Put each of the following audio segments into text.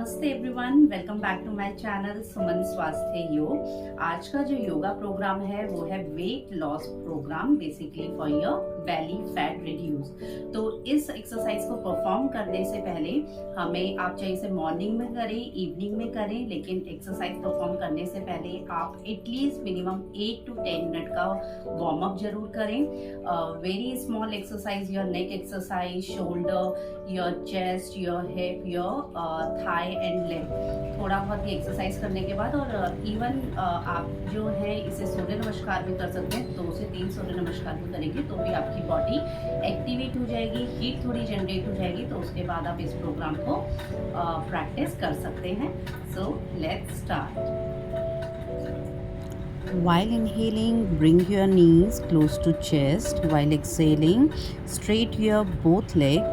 नमस्ते everyone, welcome back to my channel Suman Swasthya Yog. आज का जो योगा प्रोग्राम है वो है weight loss programme, basically for your belly fat reduce. तो इस एक्सरसाइज को परफॉर्म करने से पहले हमें, आप चाहे इसे मॉर्निंग में करें, इवनिंग में करें, लेकिन एक्सरसाइज परफॉर्म करने से पहले आप एटलीस्ट मिनिमम 8 to 10 मिनट का वार्म अप जरूर करें। Very small exercise, your neck exercise, shoulder, your chest, your hip, your thigh and leg, थोड़ा बहुत ये एक्सरसाइज करने के बाद, और इवन आप जो है इसे सूर्य नमस्कार भी कर सकते हैं। 2 से 3 सूर्य नमस्कार भी करेंगे तो भी आपकी बॉडी एक्टिवेट हो जाएगी, हीट थोड़ी जनरेट हो जाएगी। तो उसके बाद आप इस प्रोग्राम को प्रैक्टिस कर सकते हैं। So let's start. While inhaling, bring your knees close to chest. While exhaling, straight your both legs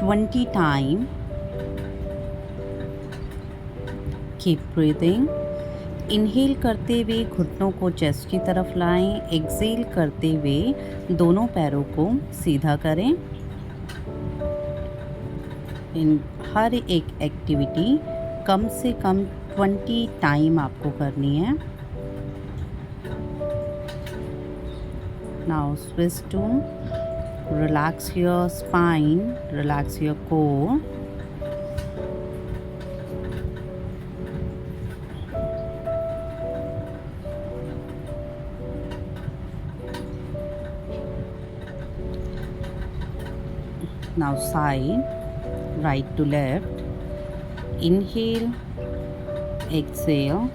20 times. Keep breathing. Inhale करते हुए घुटनों को चेस्ट की तरफ लाएं। एक्सेल करते हुए दोनों पैरों को सीधा करें। इन हर एक एक्टिविटी कम से कम 20 टाइम आपको करनी है। Now switch to relax your spine, relax your core. Now side, right to left. Inhale, exhale,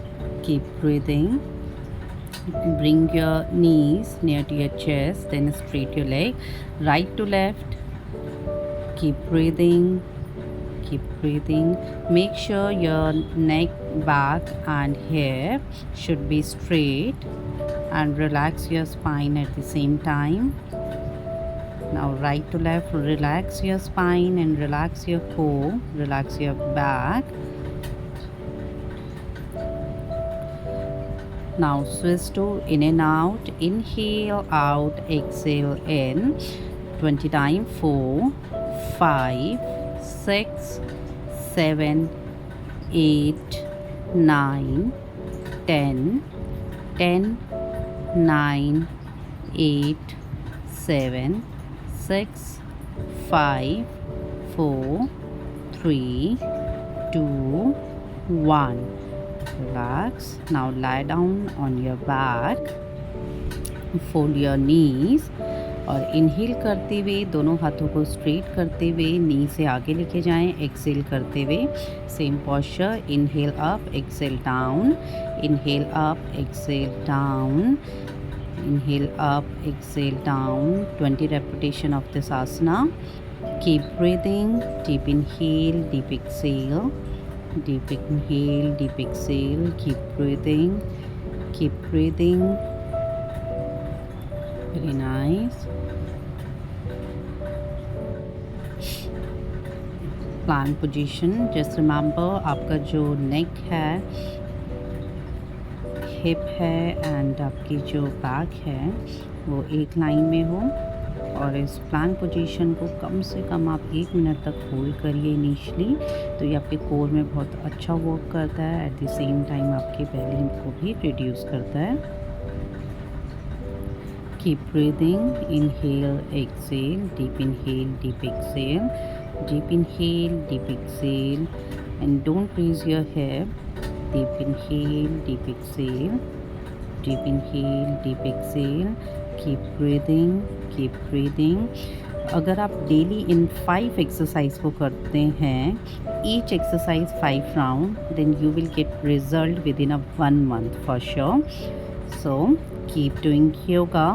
keep breathing. Bring your knees near to your chest, then straight your leg, right to left. Keep breathing, keep breathing. Make sure your neck, back and hip should be straight, and relax your spine at the same time. Now right to left, relax your spine and relax your core, relax your back. Now switch to in and out. Inhale out, exhale in 20 times. 4, 5, 6, 7, 8, 9, 10, 10, 9, 8, 7, 6, 5, 4, 3, 2, 1. Relax. Now lie down on your back. Fold your knees. और inhale करते हुए दोनों हाथों को straight करते हुए नी से आगे लेके जाएं। एक्सेल करते हुए same posture, inhale up, exhale down, inhale up, exhale down, inhale up, exhale down. 20 repetition of this asana. Keep breathing. Deep inhale, deep exhale. Deep inhale, deep exhale. Keep breathing, keep breathing. Very nice. Plank position. Just remember, आपका जो neck है, hip है and आपकी जो back है वो एक line में हो। और इस प्लैंक पोजीशन को कम से कम आप 1 मिनट तक होल्ड करिए इनिशियली। तो ये आपके कोर में बहुत अच्छा वर्क करता है, एट द सेम टाइम आपके बेली को भी रिड्यूस करता है। Keep breathing, inhale, exhale, deep inhale, deep exhale, deep inhale, deep exhale, and don't raise your hip. Deep inhale, deep exhale, deep inhale, deep exhale. Keep breathing, keep breathing. अगर आप daily इन 5 exercise को करते हैं, each exercise 5 round, then you will get result within 1 month for sure. So keep doing yoga.